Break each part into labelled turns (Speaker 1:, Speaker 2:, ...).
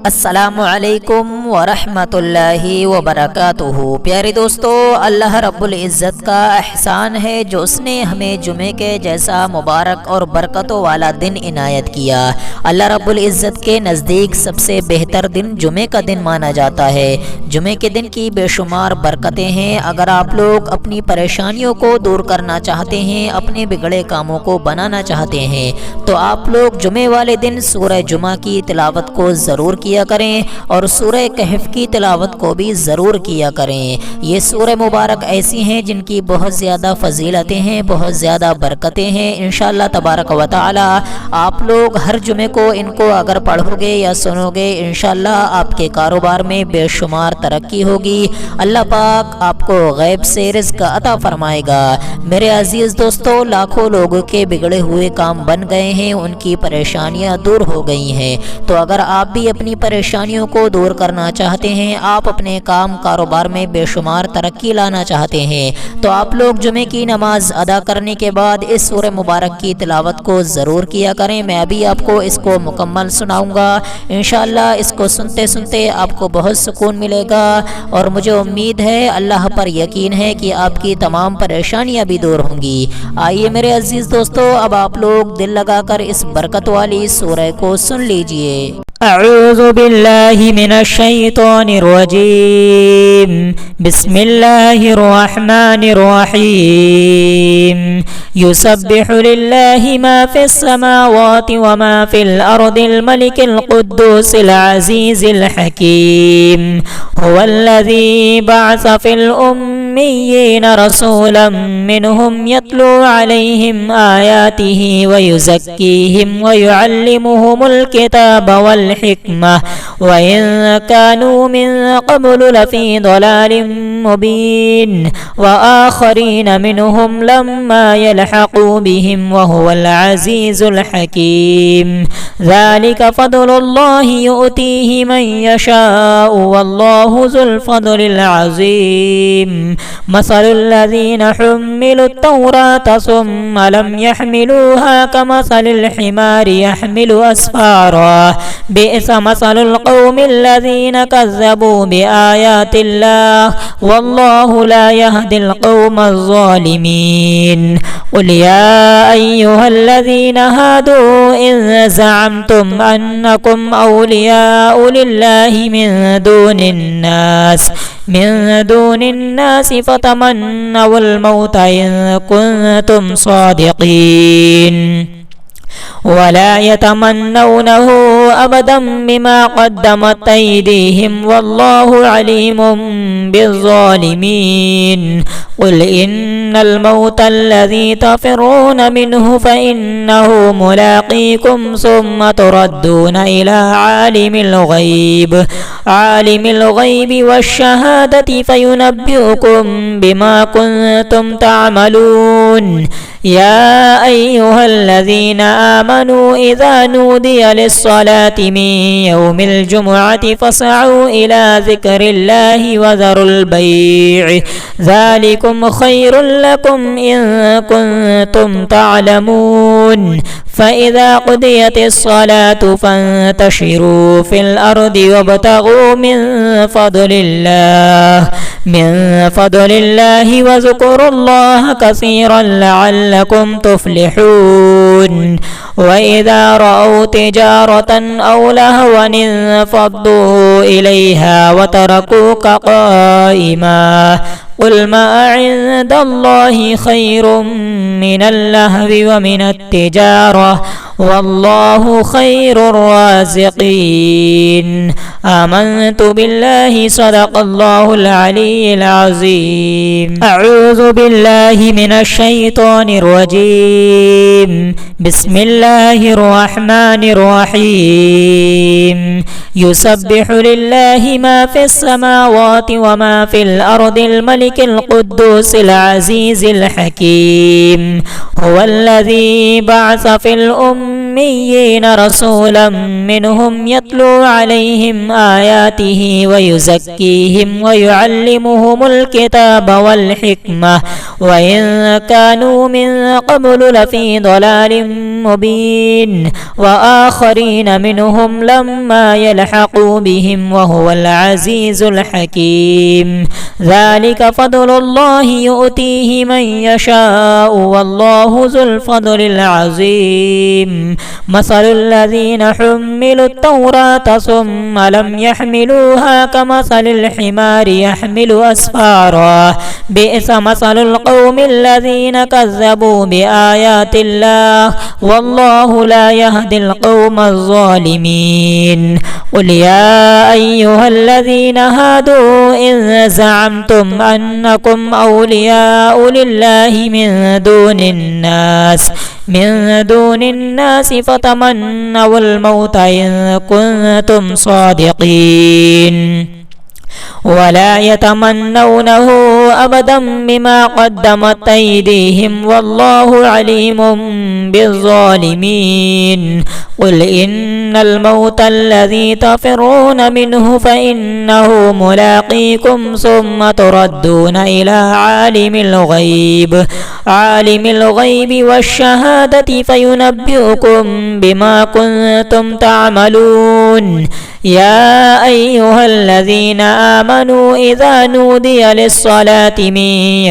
Speaker 1: अस्सलामु अलैकुम वरहमतुल्लाहि वबरकातुहू। प्यारे दोस्तों, अल्लाह रब्बुल इज़्ज़त का एहसान है जो उसने हमें जुमे के जैसा मुबारक और बरकतों वाला दिन इनायत किया। अल्लाह रब्बुल इज़्ज़त के नज़दीक सबसे बेहतर दिन जुमे का दिन माना जाता है। जुमे के दिन की बेशुमार बरकतें हैं। अगर आप लोग अपनी परेशानियों को दूर करना चाहते हैं, अपने बिगड़े कामों को बनाना चाहते हैं, तो आप लोग जुमे वाले दिन सूरह जुमा की तिलावत को ज़रूर किया करें और सूरह कहफ की तिलावत को भी ज़रूर किया करें। ये सूरह मुबारक ऐसी हैं जिनकी बहुत ज़्यादा फजीलतें हैं, बहुत ज़्यादा बरकतें हैं। इंशाअल्लाह तबारक व तआला आप लोग हर जुमे को इनको अगर पढ़ोगे या सुनोगे, इंशाअल्लाह आपके कारोबार में बेशुमार तरक्की होगी। अल्लाह पाक आपको गैब से रिज़्क़ अता फरमाएगा। मेरे अजीज़ दोस्तों, लाखों लोगों के बिगड़े हुए काम बन गए हैं, उनकी परेशानियां दूर हो गई हैं। तो अगर आप भी अपनी परेशानियों को दूर करना चाहते हैं, आप अपने काम कारोबार में बेशुमार तरक्की लाना चाहते हैं, तो आप लोग जुमे की नमाज अदा करने के बाद इस सूरह मुबारक की तिलावत को ज़रूर किया करें। मैं अभी आपको इसको मुकम्मल सुनाऊंगा। इंशाअल्लाह इसको सुनते सुनते आपको बहुत सुकून मिलेगा और मुझे उम्मीद है, अल्लाह पर यकीन है कि आपकी तमाम परेशानियां भी दूर होंगी। आइए मेरे अजीज़ दोस्तों, अब आप लोग दिल लगाकर इस बरकत वाली सूरह को सुन लीजिए।
Speaker 2: अऊज़ु बिल्लाहि मिनश शैतानिर रजीम। बिस्मिल्लाहिर रहमानिर रहीम। युसब्बिहु लिल्लाहि मा फिस समावाति व मा फिल अर्दिल मलिकिल कुद्दूसिल अज़ीज़िल हकीम। हुवल्लज़ी बअस फिल उम्मिय्यीन रसूलन मिनहुम यत्लू अलैहिम आयातिहि व युज़क्कीहिम व युअल्लिमुहुमुल किताब वल हिक्मा व इन कानू मिन क़ब्लु लफ़ी ज़लालिम मुबीन व आख़रीन मिनहुम लम्मा यल्हक़ू बिहिम व हुवल अज़ीज़ुल हकीम। ज़ालिका फ़ज़्लुल्लाहि युअतीहि मन यशाअु वल्लाहु ज़ुल फ़ज़्लिल अज़ीम। मसलुल्लज़ीना हुम्मिलुत तौरात सुम्मा लम यहमिलूहा कमसलिल हिमारि यहमिलु अस्फ़ारा। बि'स मसलुल क़ौमिल्लज़ीना कज़्ज़बू बिआयातिल्लाह वल्लाहु ला यहदिल क़ौमज़ ज़ालिमीन। क़ुल या अय्युहल्लज़ीना हादू इन ज़अमतुम अन्नकुम औलियाउ लिल्लाहि मिन दूनिन्नास फ़तमन्नवुल मौत इन कुन्तुम सादिक़ीन वला यतमन्नौनहु अबदन बिमा क़द्दमत अयदीहिम वल्लाहु अलीमुम बिज़्ज़ालिमीन। क़ुल इन्नल मौतल्लज़ी तफ़िर्रून मिन्हु फ़इन्नहु मुलाक़ीकुम सुम्मा तुरद्दूना इला आलिमिल ग़ैबि वश्शहादति फ़युनब्बिउकुम बिमा कुन्तुम तअमलून। या अय्युहल्लज़ीना आमनू इज़ा नूदिया लिस्सलाति मिन यौमिल जुमुअति फ़स्अऊ इला ज़िक्रिल्लाहि व ज़रुल बैअ ज़ालिकुम ख़ैरुल लकुम इन कुन्तुम तअलमून। फ़इज़ा क़ुदियतिस सलातु फ़ंतशिरू फ़िल अर्दि वब्तग़ू मिन फ़ज़लिल्लाहि वज़्कुरुल्लाह कसीरन लअल्लकुम तुफ़्लिहून। वइज़ा रअऊ तिजारतन औ लहवन इंफ़द्दू इलैहा वतरकूक क़ाइमा। क़ुल मा इन्दल्लाहि ख़ैरुम मिनल लहवी व मिनत तिजारा वल्लाहु खैरुर राज़िक़ीन। आमन्तु बिल्लाहि सदक़ल्लाहुल अलीयुल अज़ीम। अऊज़ु बिल्लाहि मिनश शैतानिर रजीम। बिस्मिल्लाहिर रहमानिर रहीम। युसब्बिहु लिल्लाहि मा फिस समावाति व मा फिल अर्दिल मलिकिल कुद्दूसिल अज़ीज़िल हकीम। हुवल्लज़ी बअस फिल الأميين رسولا منهم يتلو عليهم آياته ويزكيهم ويعلمهم الكتاب والحكمة وإن كانوا من قبل لفي ضلال مبين وآخرين منهم لما يلحقوا بهم وهو العزيز الحكيم ذلك فضل الله يؤتيه من يشاء والله ذو الفضل العظيم مثل الذين حملوا التوراة ثم لم يحملوها كمثل الحمار يحمل أسفارا بئس مثل القوم الذين كذبوا بآيات الله والله لا يهدي القوم الظالمين قل يا أيها الذين هادوا إن زعمتم أنكم أولياء لله من دون الناس فتمنوا الموت إن كنتم صادقين ولا يتمنونه أبدا بما قدمت أيديهم والله عليم بالظالمين قل إن الموت الذي تفرون منه فإنه ملاقيكم ثم تردون إلى عالم الغيب والشهادة فينبئكم بما كنتم تعملون يا أيها الذين آمنوا إذا نودي للصلاة من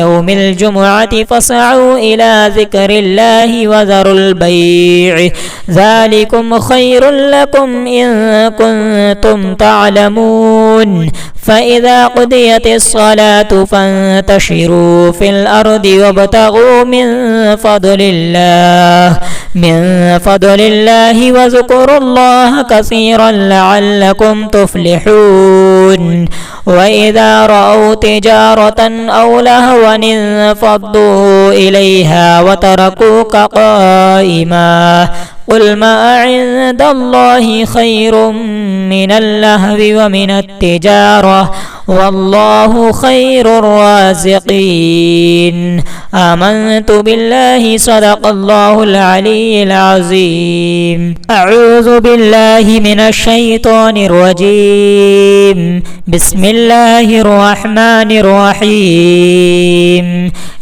Speaker 2: يوم الجمعة فاسعوا إلى ذكر الله وذروا البيع ذلكم خير لكم إن كنتم تعلمون فإذا قضيت الصلاة فانتشروا في الأرض وابتغوا من فضل الله واذكروا الله كثيرا لعلكم تفلحون وإذا رأوا تجارة أو لهوا انفضوا إليها وتركوك قائما قل ما عند الله خير من اللهو ومن التجارة والله خير الرازقين آمنت بالله صدق الله العلي العظيم أعوذ بالله من الشيطان الرجيم بسم الله الرحمن الرحيم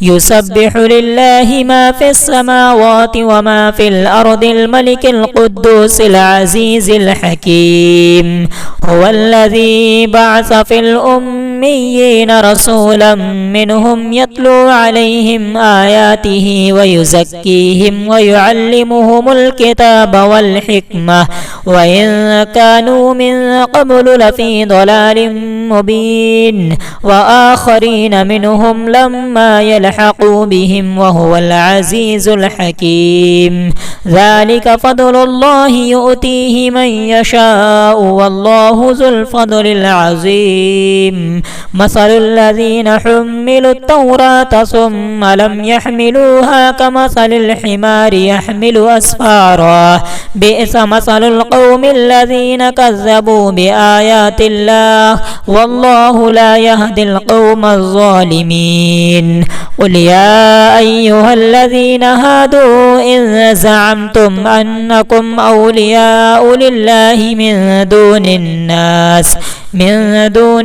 Speaker 2: يسبح لله ما في السماوات وما في الأرض الملك القدوس العزيز الحكيم هو الذي بعث في الأميين رسولا منهم يتلو عليهم آياته ويزكيهم ويعلمهم الكتاب والحكمة وإن كانوا من قبل لفي ضلال مبين وآخرين منهم لما يلحقوا بهم وهو العزيز الحكيم ذلك فضل الله يؤتيه من يشاء والله ذو الفضل العظيم مثل الذين حملوا التوراة ثم لم يحملوها كمثل الحمار يحمل أسفارا بئس مثل القوم الذين كذبوا بآيات الله والله لا يهدي القوم الظالمين قل يا أيها الذين هادوا إن زعمتم أنكم أولياء لله من دون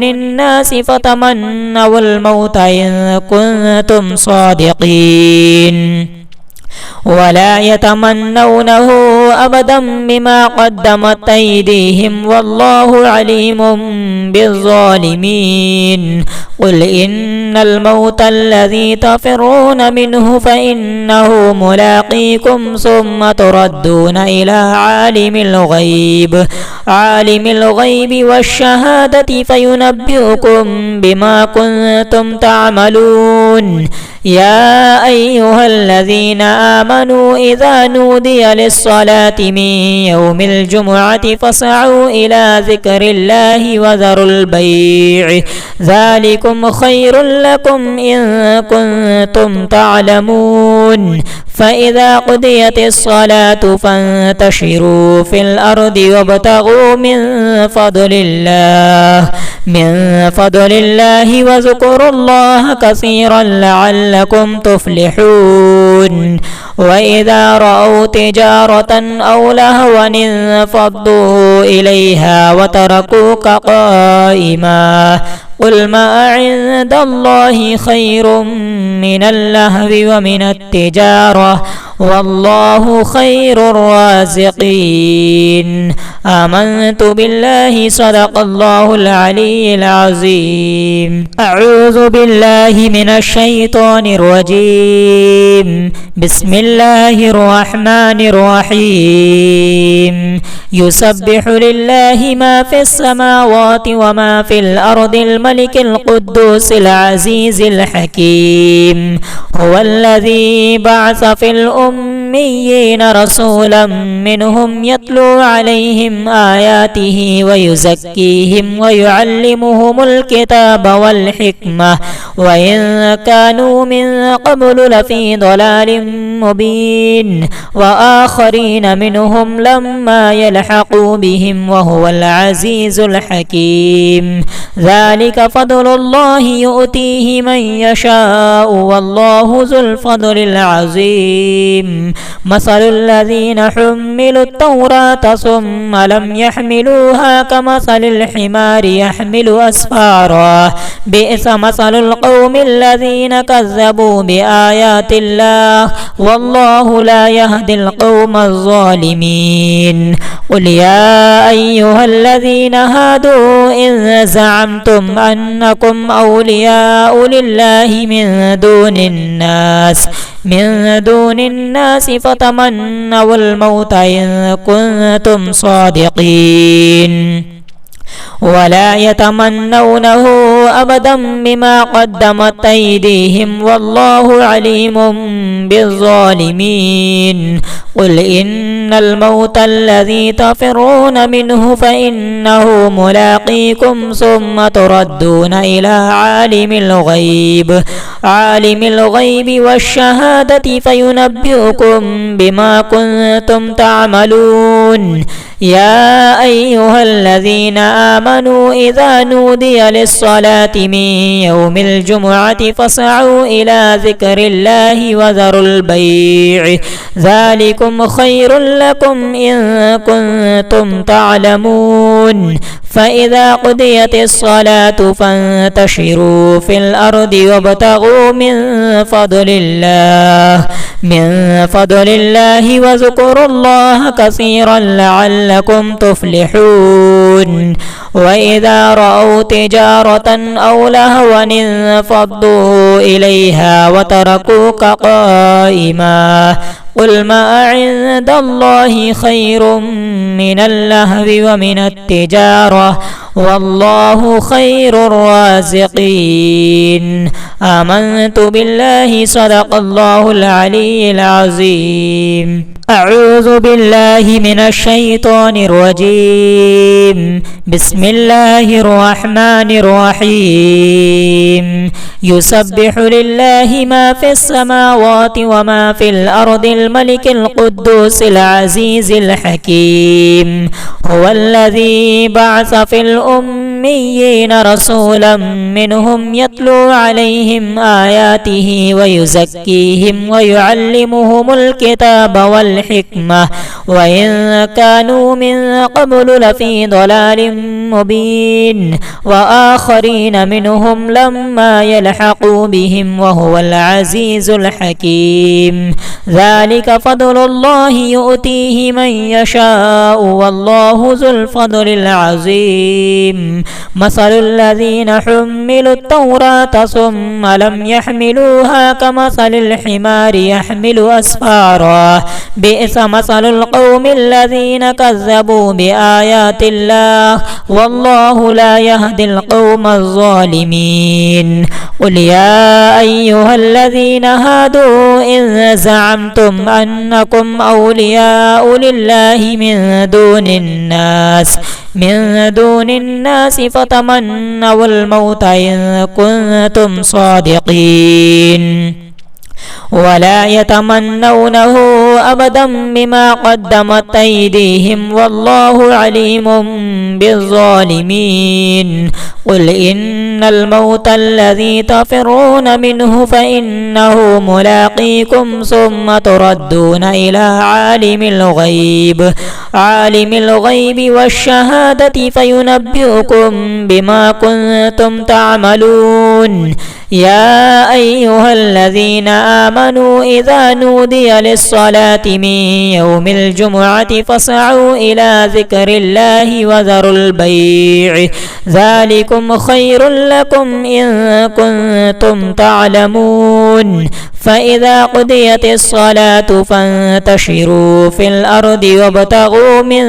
Speaker 2: الناس فتمنوا الموت إن كنتم صادقين ولا يتمنونه أبدا بما قدمت أيديهم والله عليم بالظالمين قل إن الموت الذي تفرون منه فإنه ملاقيكم ثم تردون إلى عالم الغيب والشهادة فينبئكم بما كنتم تعملون يا أيها الذين آمنوا إذا نودي للصلاة من يوم الجمعة فاسعوا إلى ذكر الله وذروا البيع ذلكم خير لكم إن كنتم تعلمون فإذا قضيت الصلاة فانتشروا في الأرض وابتغوا من فضل الله واذكروا الله كثيرا لعلكم تفلحون وإذا رأوا تجارة أو لهوا انفضوا إليها وتركوك قائما قل ما عند الله خير من اللهو ومن التجارة والله خير الرازقين. آمنت بالله صدق الله العلي العظيم. أعوذ بالله من الشيطان الرجيم. بسم الله الرحمن الرحيم. يسبح لله ما في السماوات وما في الأرض الملك القدوس العزيز الحكيم. هو الذي بعث في الأميين رسولا منهم يتلو عليهم آياته ويزكيهم ويعلمهم الكتاب والحكمة وإن كانوا من قبل لفي ضلال مبين وآخرين منهم لما يلحقوا بهم وهو العزيز الحكيم. ذلك فضل الله يؤتيه من يشاء والله ذو الفضل العظيم. مثل الذين حملوا التوراة ثم لم يحملوها كمثل الحمار يحمل أسفارا بئس مثل القوم الذين كذبوا بآيات الله والله لا يهدي القوم الظالمين. قل يا أيها الذين هادوا إن زعمتم أنكم أولياء لله من دون الناس فتمنوا الموت إن كنتم صادقين ولا يتمنونه أبدا بما قدمت أيديهم والله عليم بالظالمين. قل إن الموت الذي تفرون منه فإنه ملاقيكم ثم تردون إلى عالم الغيب والشهادة فينبئكم بما كنتم تعملون. يا أيها الذين آمنوا إذا نودي للصلاة من يوم الجمعة فاسعوا إلى ذكر الله وذروا البيع ذلكم خير لكم إن كنتم تعلمون. فإذا قضيت الصلاة فانتشروا في الأرض وابتغوا من فضل الله واذكروا الله كثيرا لعلكم تفلحون. وإذا رأوا تجارة أو لهوا انفضوا إليها وتركوك قائما قل ما عند الله خير من اللهو ومن التجارة والله خير الرازقين. آمنت بالله صدق الله العلي العظيم. أعوذ بالله من الشيطان الرجيم. بسم الله الرحمن الرحيم. يسبح لله ما في السماوات وما في الأرض الملك القدوس العزيز الحكيم. هو الذي بعث في الأميين رسولا منهم يتلو عليهم آياته ويزكيهم ويعلمهم الكتاب والحكمة وإن كانوا من قبل لفي ضلال مبين وآخرين منهم لما يلحقوا بهم وهو العزيز الحكيم. ذلك فضل الله يؤتيه من يشاء والله ذو الفضل العظيم. مثل الذين حملوا التوراة ثم لم يحملوها كمثل الحمار يحمل أسفارا بئس مثل القوم الذين كذبوا بآيات الله والله لا يهدي القوم الظالمين. قل يا أيها الذين هادوا إن زعمتم أنكم أولياء لله من دون الناس فتمنوا الموت إن كنتم صادقين ولا يتمنونه أبدا بما قدمت الموت الذي تفرون منه فإنه ملاقيكم ثم تردون إلى عالم الغيب والشهادة فينبئكم بما كنتم تعملون. يا أيها الذين آمنوا إذا نودي للصلاة من يوم الجمعة فاسعوا إلى ذكر الله وذروا البيع ذلكم خير لكم إن كنتم تعلمون. فإذا قضيت الصلاة فانتشروا في الأرض وابتغوا من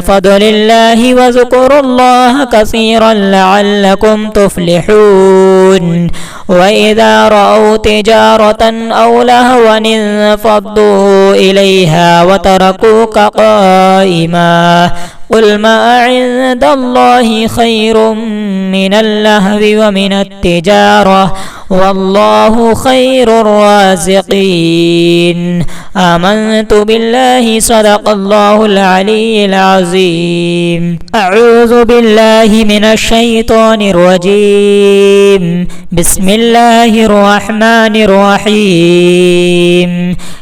Speaker 2: فضل الله واذكروا الله كثيرا لعلكم تفلحون. وإذا رأوا تجارة أو لهوا انفضوا إليها وتركوك قائما قل ما عند الله خير من اللهو ومن التجارة والله خير الرازقين. آمنت بالله صدق الله العلي العظيم. أعوذ بالله من الشيطان الرجيم. بسم الله الرحمن الرحيم.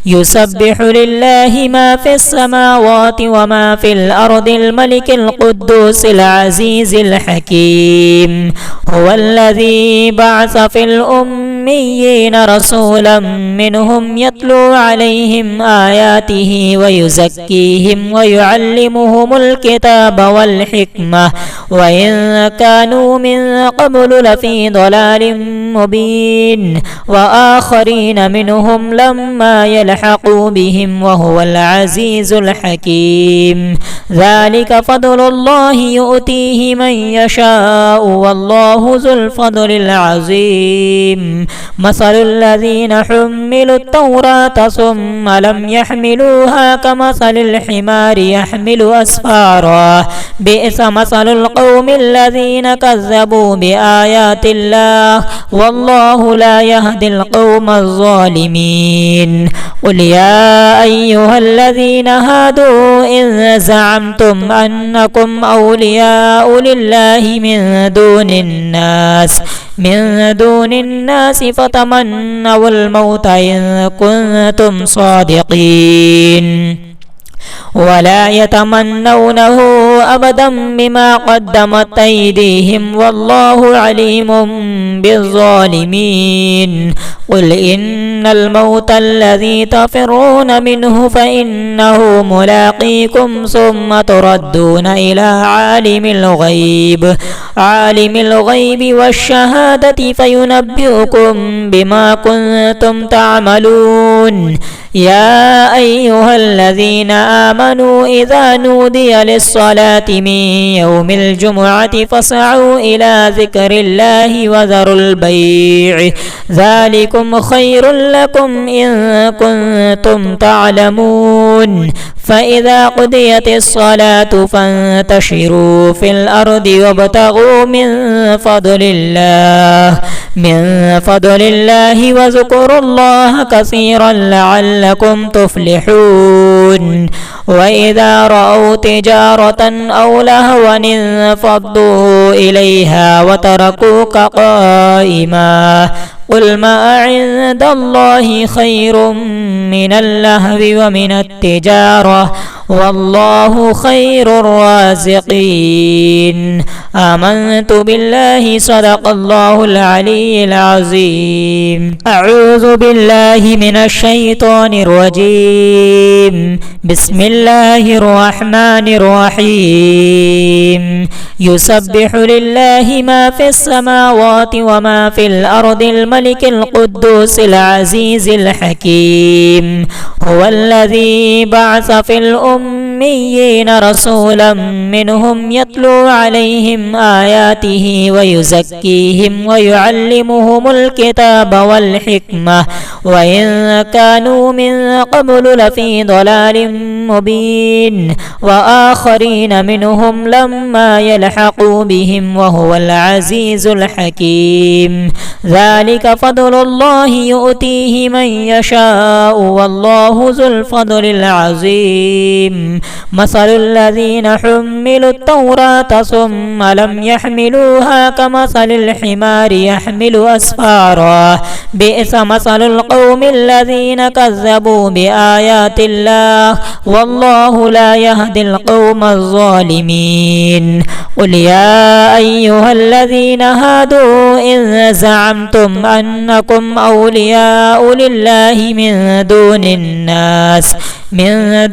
Speaker 2: يسبح لله ما في السماوات وما في الأرض الملك القدوس العزيز الحكيم. هو الذي بعث في الأميين رسولا منهم يتلو عليهم آياته ويزكيهم ويعلمهم الكتاب والحكمة وإن كانوا من قبل لفي ضلال مبين. وآخرين منهم لما يلحقوا بهم وهو العزيز الحكيم. ذلك فضل الله يؤتيه من يشاء والله ذو الفضل العظيم. مثل الذين حملوا التوراة ثم لم يحملوها كمثل الحمار يحمل أسفارا بئس مثل القوم الذين كذبوا بآيات الله والله لا يهدي القوم الظالمين. قل يا أيها الذين هادوا إن زعمتم أنكم أولياء لله من دون الناس فتمنوا الموت إن كنتم صادقين ولا يتمنونه أبدا بما قدمت أيديهم والله عليم بالظالمين. قل إن الموت الذي تفرون منه فإنه ملاقيكم ثم تردون إلى عالم الغيب والشهادة فينبئكم بما كنتم تعملون. يا أيها الذين آمنوا إذا نودي للصلاة من يوم الجمعة فاسعوا إلى ذكر الله وذروا البيع ذلكم خير لكم إن كنتم تعلمون. فإذا قضيت الصلاة فانتشروا في الأرض وابتغوا من فضل الله واذكروا الله كثيرا لعلكم تفلحون. وإذا رأوا تجارة أو لهوا انفضوا إليها وتركوك قائما قل ما عند الله خير من اللهو ومن التجارة والله خير الرازقين. آمنت بالله صدق الله العلي العظيم. أعوذ بالله من الشيطان الرجيم. بسم الله الرحمن الرحيم. يسبح لله ما في السماوات وما في الأرض الملك القدوس العزيز الحكيم. هو الذي بعث في الأميين رسولا منهم يتلو عليهم آياته ويزكيهم ويعلمهم الكتاب والحكمة وإن كانوا من قبل لفي ضلال مبين. وآخرين منهم لما يلحقوا بهم وهو العزيز الحكيم. ذلك فضل الله يؤتيه من يشاء والله ذو الفضل العظيم. مثل الذين حملوا التوراة ثم لم يحملوها كمثل الحمار يحمل أسفارا بئس مثل القوم الذين كذبوا بآيات الله والله لا يهدي القوم الظالمين. قل يا أيها الذين هادوا إن زعمتم أنكم أولياء لله من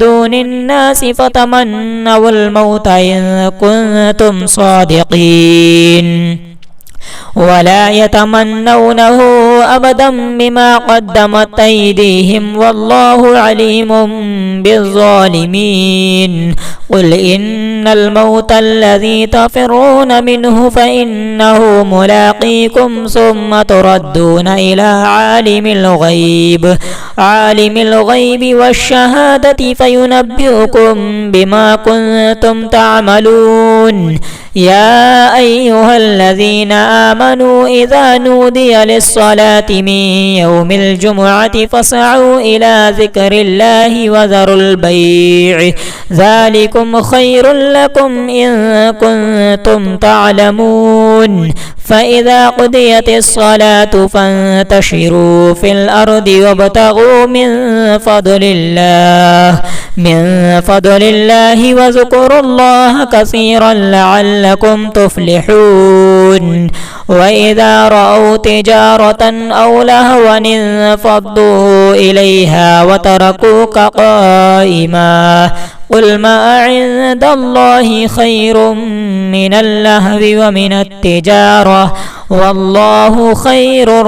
Speaker 2: دون الناس فتمنوا الموت إن كنتم صادقين ولا يتمنونه أبدا بما قدمت أيديهم والله عليم بالظالمين. قل إن الموت الذي تفرون منه فإنه ملاقيكم ثم تردون إلى عالم الغيب والشهادة فينبئكم بما كنتم تعملون. يا أيها الذين آمنوا إذا نودي للصلاة من يوم الجمعة فاسعوا إلى ذكر الله وذروا البيع ذلكم خير لكم إن كنتم تعلمون. فإذا قضيت الصلاة فانتشروا في الأرض وابتغوا من فضل الله واذكروا الله كثيرا لعلكم تفلحون. وإذا رأوا تجارة أو لهوا انفضوا إليها وتركوك قائما قل ما عند الله خير من اللهو ومن التجارة والله خير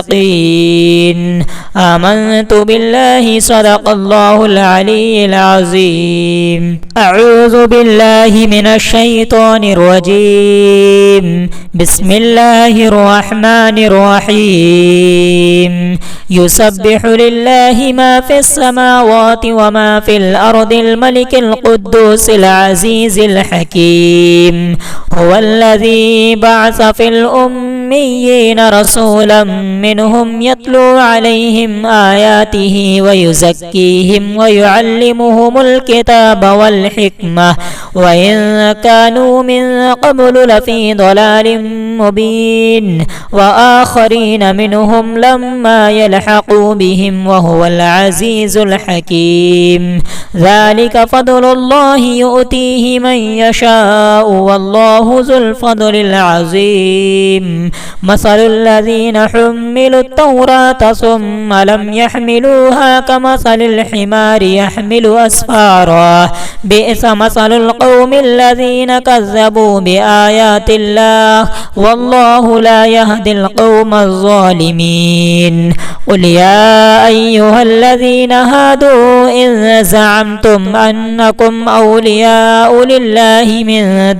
Speaker 2: الرازقين. آمنت بالله صدق الله العلي العظيم. أعوذ بالله من الشيطان الرجيم. بسم الله الرحمن الرحيم. يسبح لله ما في السماوات وما في الأرض الملك القدوس العزيز الحكيم. هو الذي بعث في الأميين رسولا منهم يتلو عليهم آياته ويزكيهم ويعلمهم الكتاب والحكمة وإن كانوا من قبل لفي ضلال مبين. وآخرين منهم لما يلحقوا بهم وهو العزيز الحكيم. ذلك فضل الله يؤتيه من يشاء والله ذو الفضل العظيم. مثل الذين حملوا التوراة ثم لم يحملوها كمثل الحمار يحمل أسفارا بئس مثل القوم الذين كذبوا بآيات الله والله لا يهدي القوم الظالمين. قل يا أيها الذين هادوا إن زعمتم أنكم أولياء لله من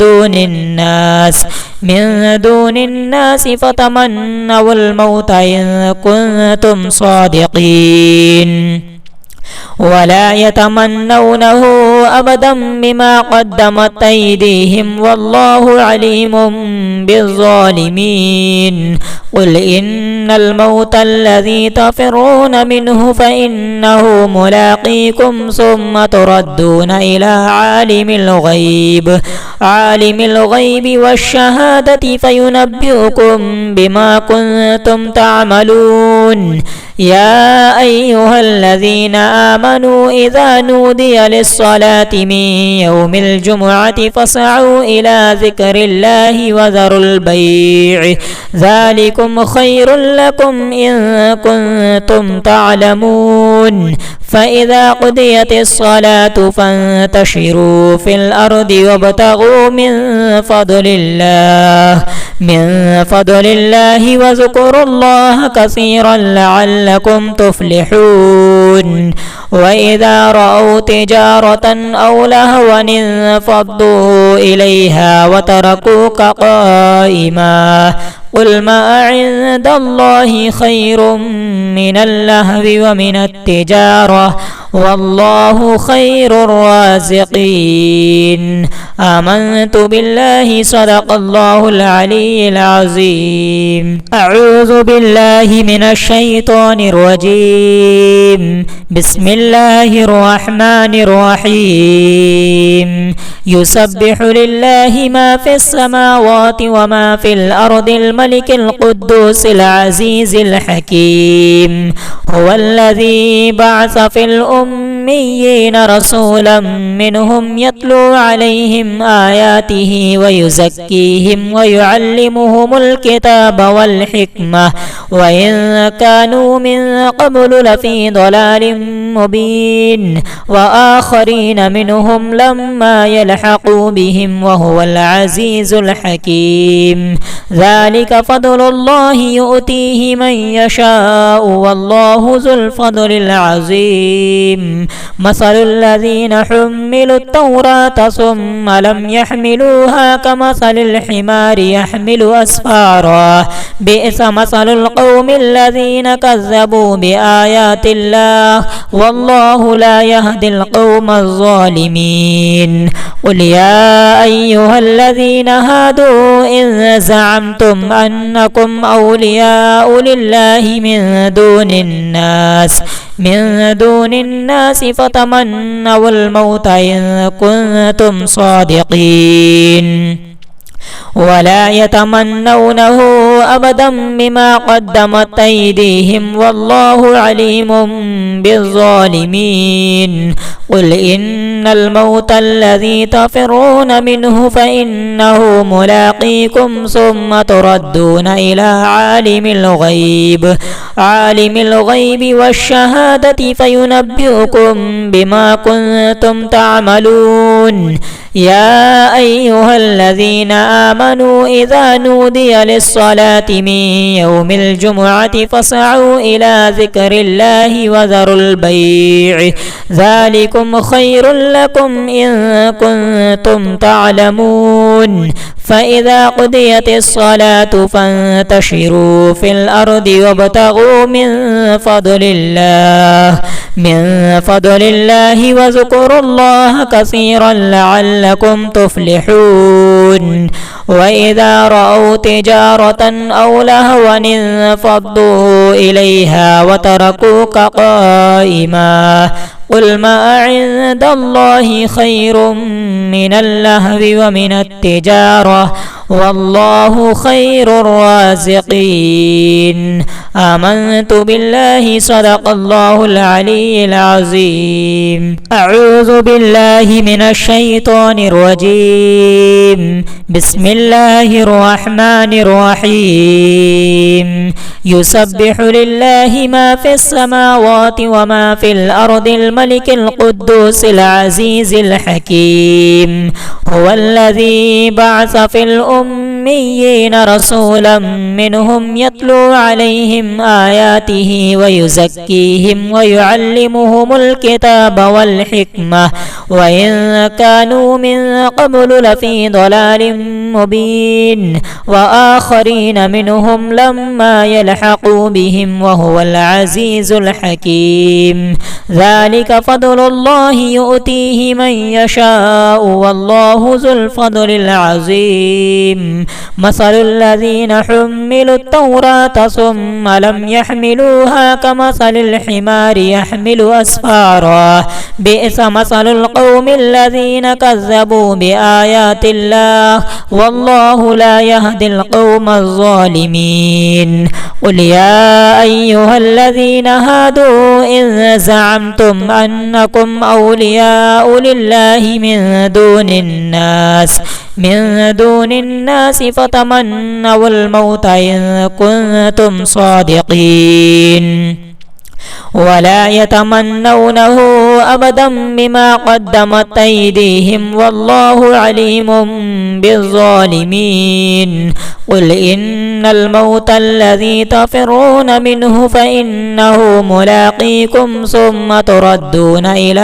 Speaker 2: دون الناس فتمنوا الموت إن كنتم صادقين ولا يتمنونه أبدا بما قدمت أيديهم والله عليم بالظالمين. قل إن الموت الذي تفرون منه فإنه ملاقيكم ثم تردون إلى عالم الغيب والشهادة فينبئكم بما كنتم تعملون. يا أيها الذين آمنوا إذا نودي للصلاة من يوم الجمعة فاسعوا إلى ذكر الله وذروا البيع ذلكم خير لكم إن كنتم تعلمون. فإذا قضيت الصلاة فانتشروا في الأرض وابتغوا من فضل الله واذكروا الله كثيرا لعلكم تفلحون. وإذا رأوا تجارة أو لهوا انفضوا إليها وتركوك قائما قل ما عند الله خير من اللهو ومن التجارة والله خير الرازقين. آمنت بالله صدق الله العلي العظيم. أعوذ بالله من الشيطان الرجيم. بسم الله الرحمن الرحيم. يسبح لله ما في السماوات وما في الأرض الملك القدوس العزيز الحكيم. هو الذي بعث في الأميين رسولا منهم يتلو عليهم آياته ويزكيهم ويعلمهم الكتاب والحكمة وإن كانوا من قبل لفي ضلال مبين وآخرين منهم لما يلحقوا بهم وهو العزيز الحكيم. ذلك فضل الله يؤتيه من يشاء والله ذو الفضل العظيم. مثل الذين حملوا التوراة ثم لم يحملوها كمثل الحمار يحمل أسفارا بئس مثل القوم الذين كذبوا بآيات الله والله لا يهدي القوم الظالمين. قل يا أيها الذين هادوا إن زعمتم أنكم أولياء لله من دون الناس فتمنوا الموت إن كنتم صادقين ولا يتمنونه أبدا بما قدمت أيديهم والله عليم بالظالمين. قل إن الموت الذي تفرون منه فإنه ملاقيكم ثم تردون إلى عالم الغيب والشهادة فينبئكم بما كنتم تعملون. يا أيها الذين آمنوا إذا نودي للصلاة من يوم الجمعة فاسعوا إلى ذكر الله وذروا البيع ذلكم خير لكم إن كنتم تعلمون. فإذا قضيت الصلاة فانتشروا في الأرض وابتغوا من فضل الله واذكروا الله كثيرا لعلكم تفلحون. وإذا رأوا تجارة أو لهوا انفضوا إليها وتركوك قائما. قل ما عند الله خير من اللهو ومن التجارة والله خير الرازقين. آمنت بالله صدق الله العلي العظيم. أعوذ بالله من الشيطان الرجيم. بسم الله الرحمن الرحيم. يسبح لله ما في السماوات وما في الأرض الملك القدوس العزيز الحكيم. هو الذي بعث في الأميين رسولا منهم يتلو عليهم آياته ويزكيهم ويعلمهم الكتاب والحكمة وإن كانوا من قبل لفي ضلال مبين وآخرين منهم لما يلحقوا بهم وهو العزيز الحكيم. ذلك فضل الله يؤتيه من يشاء والله ذو الفضل العظيم. مثل الذين حملوا التوراة ثم لم يحملوها كمثل الحمار يحمل أسفارا بئس مثل القوم الذين كذبوا بآيات الله والله لا يهدي القوم الظالمين. قل يا أيها الذين هادوا إن زعمتم أنكم أولياء لله من دون الناس فتمنوا الموت إن كنتم صادقين ولا يتمنونه أبدا بما قدمت أيديهم والله عليم بالظالمين. قل إن الموت الذي تفرون منه فإنه ملاقيكم ثم تردون إلى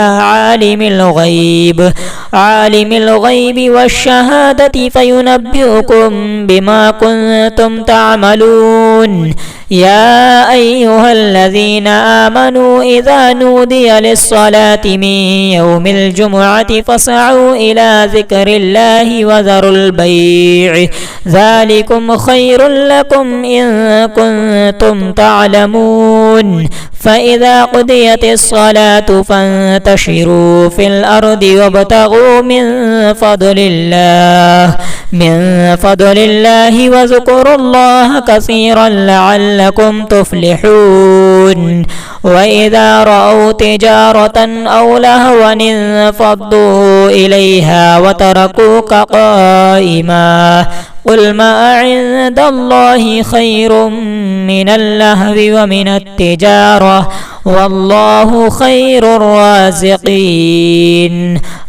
Speaker 2: عالم الغيب والشهادة فينبئكم بما كنتم تعملون. يا أيها الذين آمنوا إذا نودي للصلاة من يوم الجمعة فاسعوا إلى ذكر الله وذروا البيع ذلكم خير لكم إن كنتم تعلمون فإذا قضيت الصلاة فانتشروا في الأرض وابتغوا من فضل الله واذكروا الله كثيرا لعلكم تفلحون وإذا رأوا تجارة أو لهوا انفضوا إليها وتركوك قائما قل ما عند الله خير من اللهو ومن التجارة والله خير الرازقين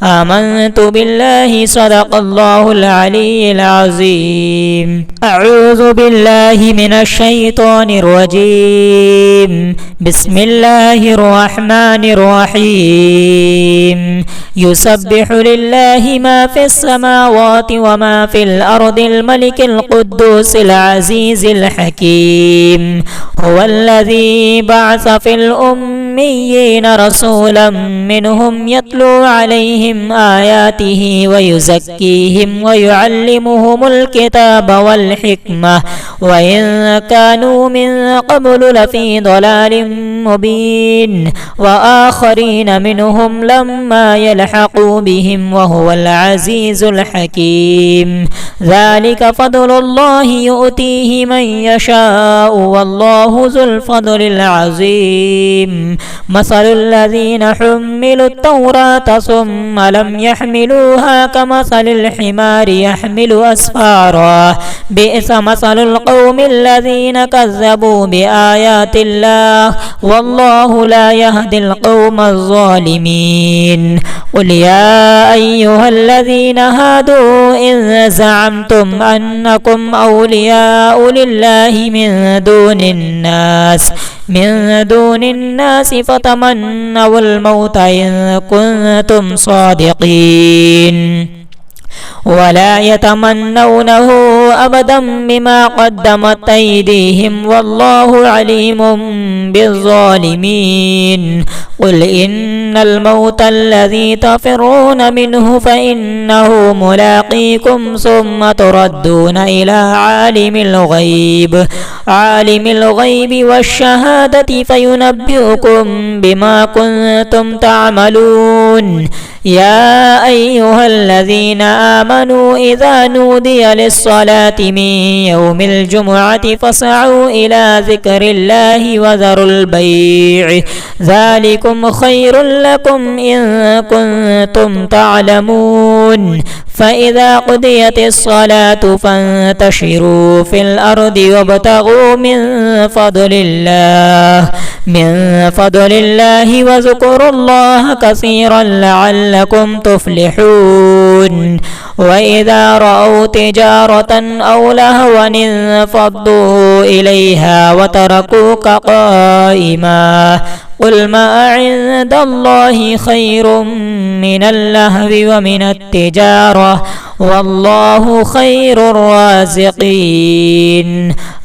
Speaker 2: آمنت بالله صدق الله العلي العظيم أعوذ بالله من الشيطان الرجيم بسم الله الرحمن الرحيم يسبح لله ما في السماوات وما في الأرض الملك القدوس العزيز الحكيم هو الذي بعث في الأميين رسولا منهم يتلو عليهم آياته ويزكيهم ويعلمهم الكتاب والحكمة وإن كانوا من قبل لفي ضلال مبين وآخرين منهم لما يلحقوا بهم وهو العزيز الحكيم ذلك فضل الله يؤتيه من يشاء والله ذو الفضل العظيم مثل الذين حملوا التوراة ثم لم يحملوها كمثل الحمار يحمل أسفارا بئس مثل القوم الذين كذبوا بآيات الله والله لا يهدي القوم الظالمين قل يا أيها الذين هادوا إن زعمتم أنكم أولياء لله من دون الناس فتمنوا الموت إن كنتم صادقين ولا يتمنونه أبدا بما قدمت أيديهم والله عليم بالظالمين قل إن الموت الذي تفرون منه فإنه ملاقيكم ثم تردون إلى عالم الغيب والشهادة فينبئكم بما كنتم تعملون يا أيها الذين آمنوا إذا نودي للصلاة من يوم الجمعة فاسعوا إلى ذكر الله وذروا البيع ذلكم خير لكم إن كنتم تعلمون فإذا قضيت الصلاة فانتشروا في الأرض وابتغوا من فضل الله واذكروا الله كثيرا لعلكم تفلحون وإذا رأوا تجارة أو لهوا انفضوا إليها وتركوك قائما قل ما عند الله خير من اللهو ومن التجارة والله خير الرازقين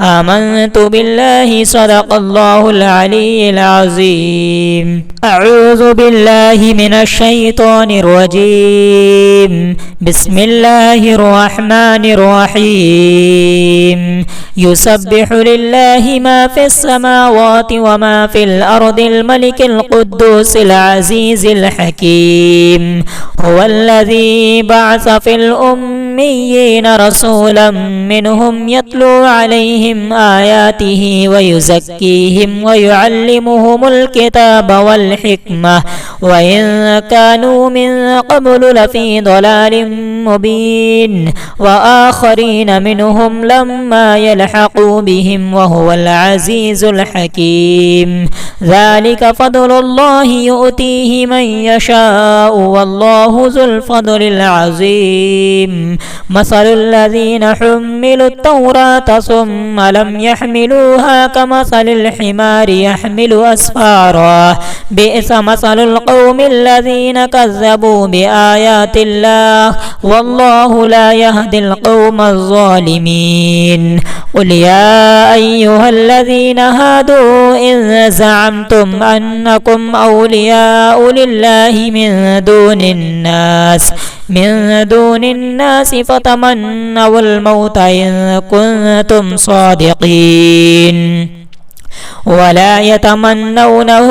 Speaker 2: آمنت بالله صدق الله العلي العظيم أعوذ بالله من الشيطان الرجيم بسم الله الرحمن الرحيم يسبح لله ما في السماوات وما في الأرض الملك القدوس العزيز الحكيم هو الذي بعث في الأميين رسولا منهم يتلو عليهم آياته ويزكيهم ويعلمهم الكتاب والحكمة وإن كانوا من قبل لفي ضلال مبين وآخرين منهم لما يلحقوا بهم وهو العزيز الحكيم ذلك فضل الله يؤتيه من يشاء والله ذو الفضل العظيم مثل الذين حملوا التوراة ثم لم يحملوها كمثل الحمار يحمل أسفارا بئس مثل القوم القوم الذين كذبوا بآيات الله والله لا يهدي القوم الظالمين. قل يا أيها الذين هادوا إن زعمتم أنكم أولياء لله من دون الناس فتمنوا الموت إن كنتم صادقين ولا يتمنونه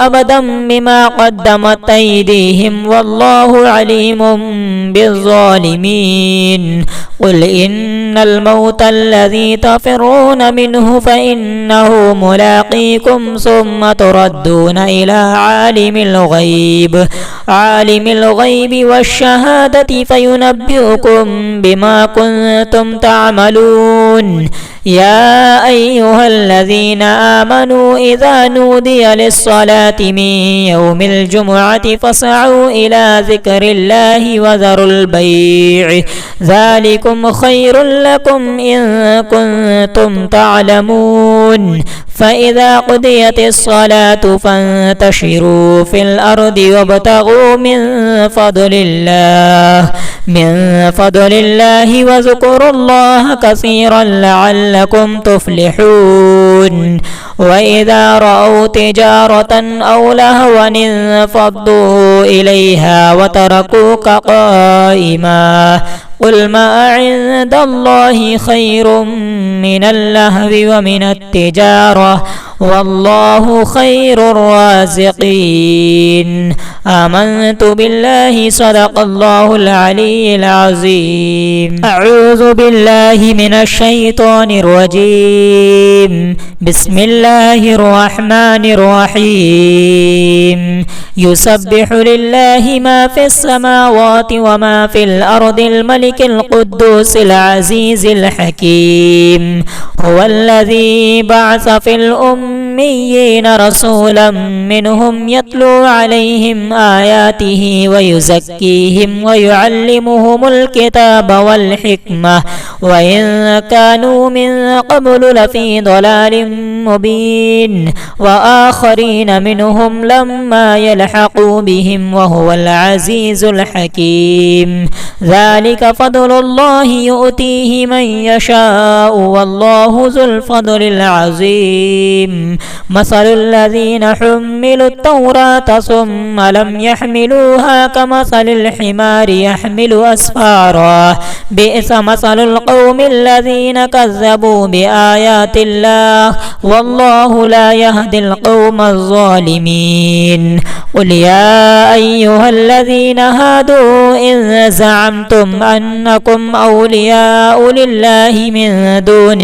Speaker 2: أبدا بما قدمت أيديهم والله عليم بالظالمين. قل إن الموت الذي تفرون منه فإنه ملاقيكم ثم تردون إلى عالم الغيب والشهادة فينبئكم بما كنتم تعملون. يا أيها الذين آمنوا إذا نودي للصلاة من يوم الجمعة فاسعوا إلى ذكر الله وذروا البيع ذلكم خير لكم إن كنتم تعلمون. فإذا قضيت الصلاة فانتشروا في الأرض وابتغوا من فضل الله واذكروا الله كثيرا لعلكم تفلحون. وإذا رأوا تجارة أو لهوا انفضوا إليها وتركوك قائما. قل ما عند الله خير من اللهو ومن التجارة والله خير الرازقين. آمنت بالله صدق الله العلي العظيم. أعوذ بالله من الشيطان الرجيم. بسم الله الرحمن الرحيم. يسبح لله ما في السماوات وما في الأرض الملك القدوس العزيز الحكيم. هو الذي بعث في الأميين رسولا منهم يتلو عليهم آياته ويزكيهم ويعلمهم الكتاب والحكمة وإن كانوا من قبل لفي ضلال مبين. وآخرين منهم لما يلحقوا بهم وهو العزيز الحكيم. ذلك فضل الله يؤتيه من يشاء والله ذو الفضل العظيم. مثل الذين حملوا التوراة ثم لم يحملوها كمثل الحمار يحمل أسفارا. بئس مثل القوم الذين كذبوا بآيات الله والله لا يهدي القوم الظالمين. قل يا أيها الذين هادوا إن زعمتم أنكم أولياء لله من دون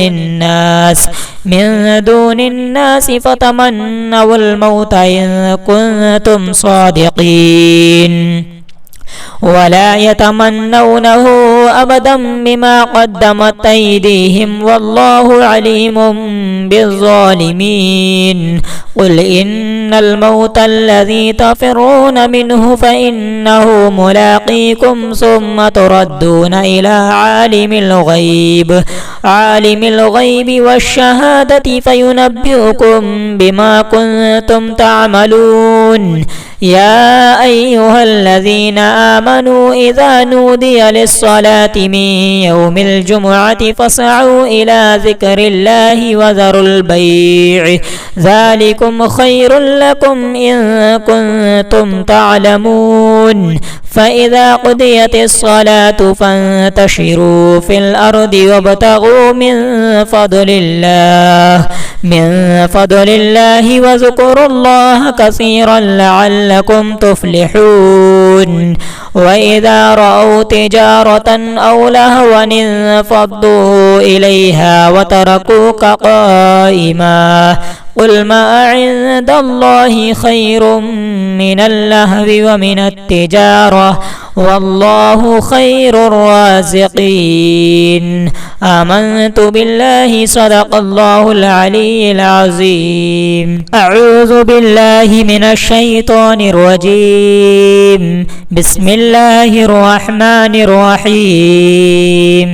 Speaker 2: الناس فتمنوا الموت إن كنتم صادقين ولا يتمنونه أبدا بما قدمت أيديهم والله عليم بالظالمين. قل إن الموت الذي تفرون منه فإنه ملاقيكم ثم تردون إلى عالم الغيب والشهادة فينبئكم بما كنتم تعملون. يا أيها الذين آمنوا إذا نودي للصلاة من يوم الجمعة فاسعوا إلى ذكر الله وذروا البيع ذلكم خير لكم إن كنتم تعلمون. فإذا قضيت الصلاة فانتشروا في الأرض وابتغوا من فضل الله واذكروا الله كثيرا لعلكم تفلحون. وإذا رأوا تجارة أو لهوا انفضوا إليها وتركوك قائما. قل ما عند الله خير من اللهو ومن التجارة والله خير الرازقين. آمنت بالله صدق الله العلي العظيم. أعوذ بالله من الشيطان الرجيم. بسم الله الرحمن الرحيم.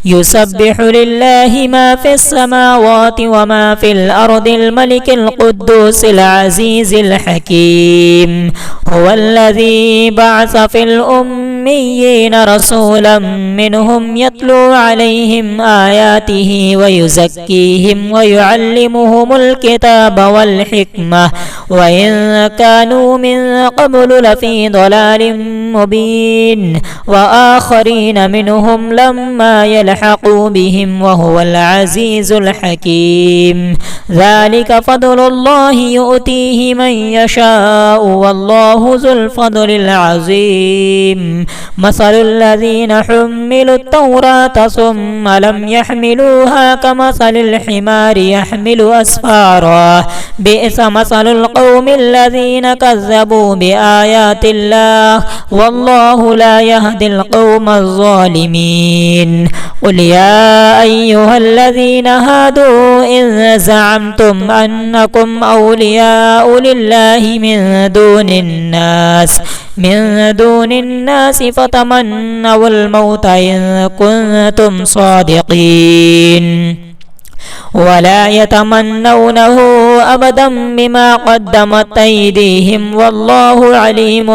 Speaker 2: يسبح لله ما في السماوات وما في الأرض الملك القدوس العزيز الحكيم. هو الذي بعث في الأميين رسولا منهم يتلو عليهم آياته ويزكيهم ويعلمهم الكتاب والحكمة وإن كانوا من قبل لفي ضلال مبين وآخرين منهم لما يلحقوا بهم وهو العزيز الحكيم. ذلك فضل الله يؤتيه من يشاء والله ذو الفضل العظيم. مثل الذين حملوا التوراة ثم لم يحملوها كمثل الحمار يحمل أسفارا. بئس مثل القوم الذين كذبوا بآيات الله والله لا يهدي القوم الظالمين. قل يا أيها الذين هادوا إن زعمتم أنكم أولياء لله من دون الناس فتمنوا الموت إن كنتم صادقين ولا يتمنونه أبدا بما قدمت أيديهم والله عليم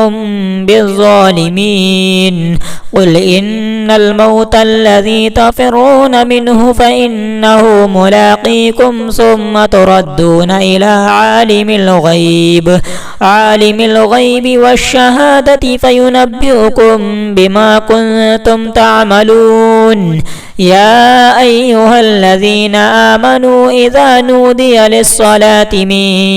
Speaker 2: بالظالمين. قل إن الموت الذي تفرون منه فإنه ملاقيكم ثم تردون إلى عالم الغيب والشهادة فينبئكم بما كنتم تعملون. يا أيها الذين آمنوا إذا نودي للصلاة من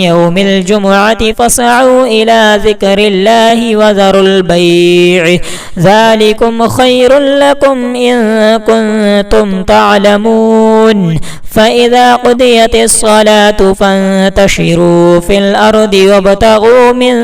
Speaker 2: يوم الجمعة فاسعوا إلى ذكر الله وذروا البيع ذلكم خير لكم إن كنتم تعلمون. فإذا قضيت الصلاة فانتشروا في الأرض وابتغوا من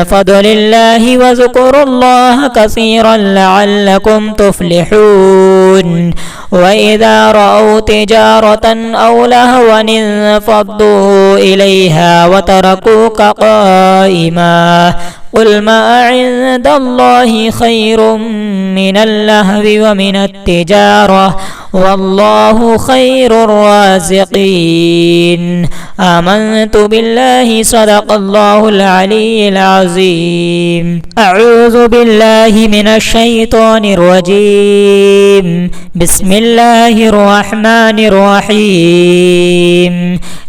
Speaker 2: فضل الله واذكروا الله كثيرا لعلكم تفلحون. وإذا رأوا تجارة أو لهوا انفضوا إليها وتركوك قائما. قل ما عند الله خير من اللهو ومن التجارة والله خير الرازقين. آمنت بالله صدق الله العلي العظيم. أعوذ بالله من الشيطان الرجيم. بسم الله الرحمن الرحيم.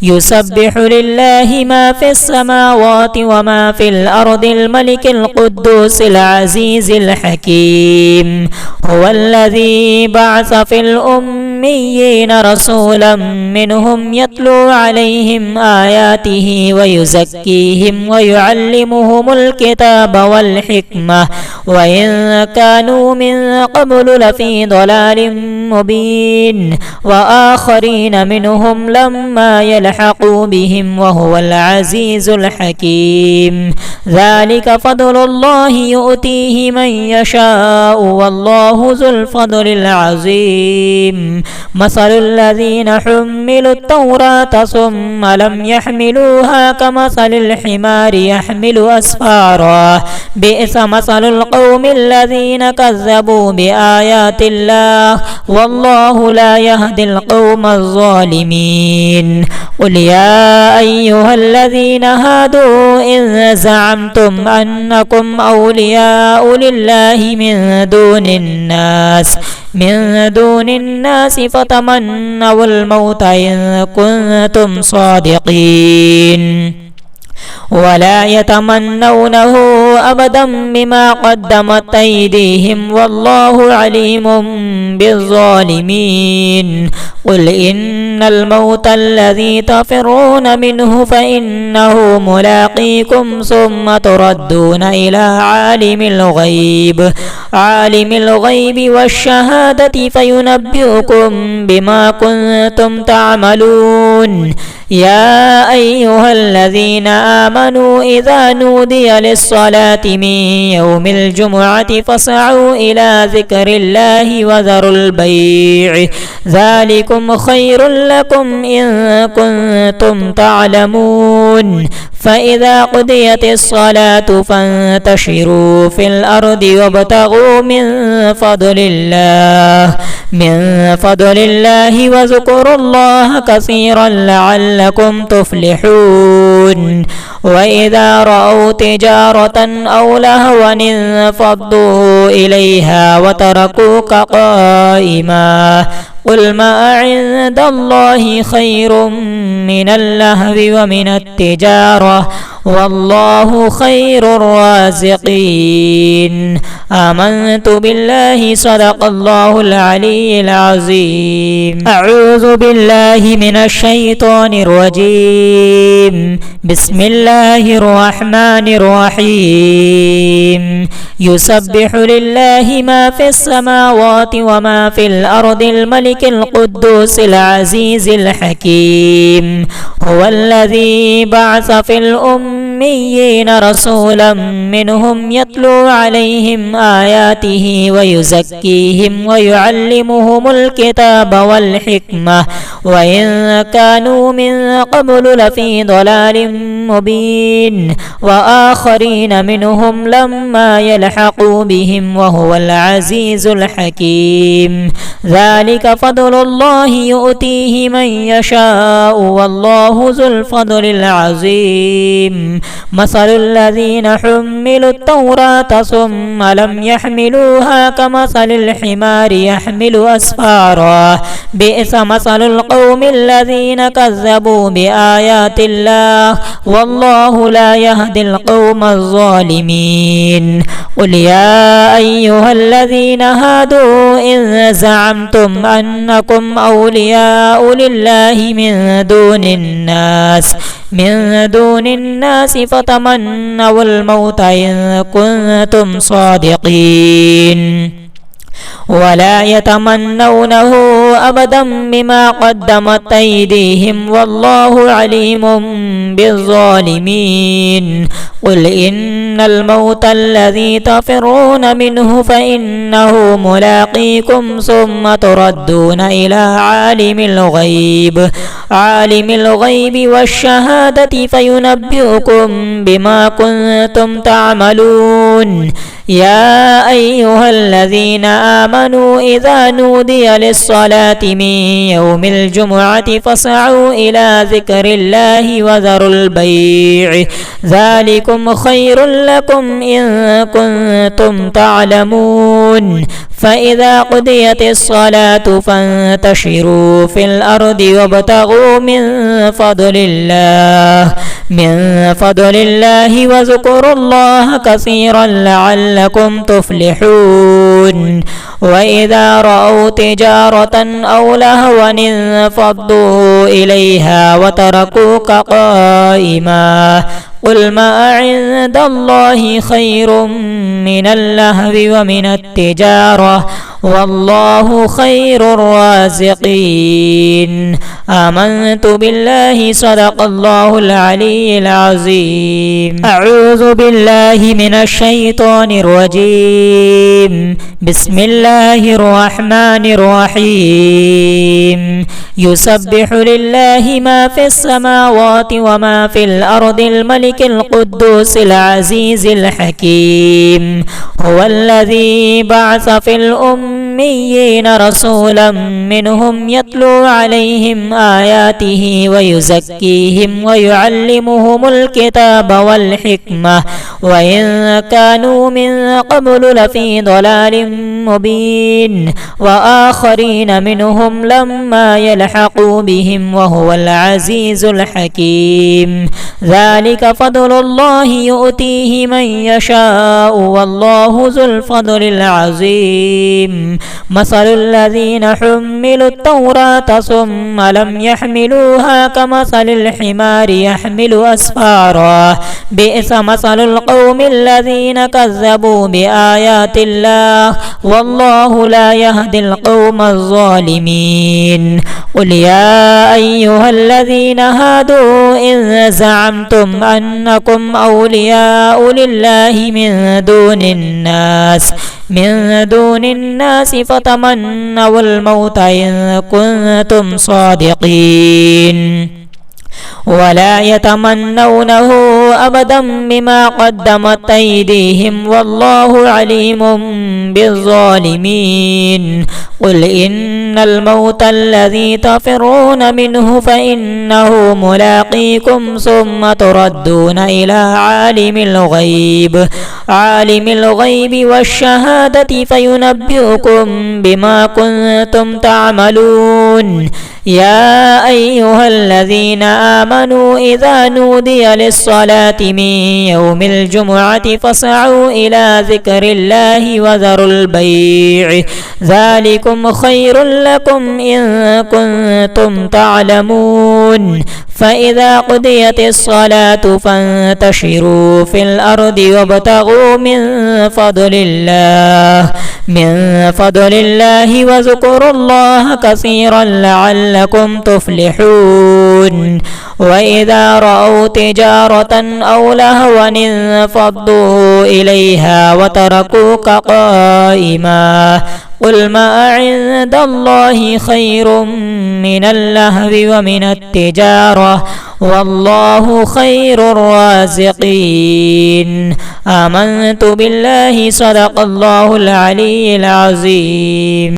Speaker 2: يسبح لله ما في السماوات وما في الأرض الملك القدوس العزيز الحكيم. هو الذي بعث في الأميين رسولا منهم يتلو عليهم آياته ويزكيهم ويعلمهم الكتاب والحكمة وإن كانوا من قبل لفي ضلال مبين وآخرين منهم لما يلحقوا بهم وهو العزيز الحكيم. ذلك فضل الله يؤتيه من يشاء والله ذو الفضل العظيم. مثل الذين حملوا التوراة ثم لم يحملوها كمثل الحمار يحمل أسفارا. بئس مثل القوم الذين كذبوا بآيات الله والله لا يهدي القوم الظالمين. قل يا أيها الذين هادوا إن زعمتم أنكم أولياء لله من دون الناس فتمنوا الموت إن كنتم صادقين ولا يتمنونه أبدا بما قدمت أيديهم والله عليم بالظالمين. قل إن الموت الذي تفرون منه فإنه ملاقيكم ثم تردون إلى عالم الغيب والشهادة فينبئكم بما كنتم تعملون يا أيها الذين آمنوا إذا نودي للصلاة من يوم الجمعة فاسعوا إلى ذكر الله وذروا البيع ذلكم خير لكم إن كنتم تعلمون فإذا قضيت الصلاة فانتشروا في الأرض وابتغوا من فضل الله واذكروا الله كثيرا لعلكم تفلحون وإذا رأوا تجارة أو لهوا انفضوا إليها وتركوك قائما قل ما عند الله خير من اللهو ومن التجارة والله خير الرازقين آمنت بالله صدق الله العلي العظيم أعوذ بالله من الشيطان الرجيم بسم الله الرحمن الرحيم يسبح لله ما في السماوات وما في الأرض الملك القدوس العزيز الحكيم هو الذي بعث في الأميين رسولا منهم يتلو عليهم آياته ويزكيهم ويعلمهم الكتاب والحكمة وإن كانوا من قبل لفي ضلال مبين وآخرين منهم لما يلحقوا بهم وهو العزيز الحكيم ذلك فضل الله يؤتيه من يشاء والله ذو الفضل العظيم مثل الذين حملوا التوراة ثم لم يحملوها كمثل الحمار يحمل أسفارا بئس مثل القوم الذين كذبوا بآيات الله والله لا يهدي القوم الظالمين قل يا أيها الذين هادوا إن زعمتم أنكم أولياء لله من دون الناس فتمنوا الموت إن كنتم صادقين ولا يتمنونه أبدا بما قدمت أيديهم والله عليم بالظالمين قل إن الموت الذي تفرون منه فإنه ملاقيكم ثم تردون إلى عالم الغيب والشهادة فينبئكم بما كنتم تعملون يا أيها الذين آمنوا إذا نودي للصلاة من يوم الجمعة فاسعوا إلى ذكر الله وذروا البيع ذلكم خير لكم إن كنتم تعلمون فإذا قضيت الصلاة فانتشروا في الأرض وابتغوا من فضل الله واذكروا الله كثيرا لعلكم تفلحون وإذا رأوا تجارة أو لهوا انفضوا إليها وتركوك قائما قل ما عند الله خير من اللهو ومن التجارة والله خير الرازقين آمنت بالله صدق الله العلي العظيم أعوذ بالله من الشيطان الرجيم بسم الله الرحمن الرحيم يسبح لله ما في السماوات وما في الأرض الملك القدوس العزيز الحكيم هو الذي بعث في الأميين رسولا منهم يتلو عليهم آياته ويزكيهم ويعلمهم الكتاب والحكمة وإن كانوا من قبل لفي ضلال مبين وآخرين منهم لما يلحقوا بهم وهو العزيز الحكيم ذلك فضل الله يؤتيه من يشاء والله ذو الفضل العظيم مثل الذين حملوا التوراة ثم لم يحملوها كمثل الحمار يحمل أسفارا بئس مثل القوم الذين كذبوا بآيات الله والله لا يهدي القوم الظالمين. قل يا أيها الذين هادوا إن زعمتم أنكم أولياء لله من دون الناس فتمنوا الموت إن كنتم صادقين ولا يتمنونه أبدا بما قدمت أيديهم والله عليم بالظالمين. قل إن الموت الذي تفرون منه فإنه ملاقيكم ثم تردون إلى عالم الغيب والشهادة فينبئكم بما كنتم تعملون. يا أيها الذين آمنوا إذا نودي للصلاة من يوم الجمعة فاسعوا إلى ذكر الله وذروا البيع ذلكم خير لكم إن كنتم تعلمون. فإذا قضيت الصلاة فانتشروا في الأرض وابتغوا من فضل الله واذكروا الله كثيرا لعلكم تفلحون. وإذا رأوا تجارة أو لهوا انفضوا إليها وتركوك قائما قل ما عند الله خير من اللهو ومن التجارة والله خير الرازقين. آمنت بالله صدق الله العلي العظيم.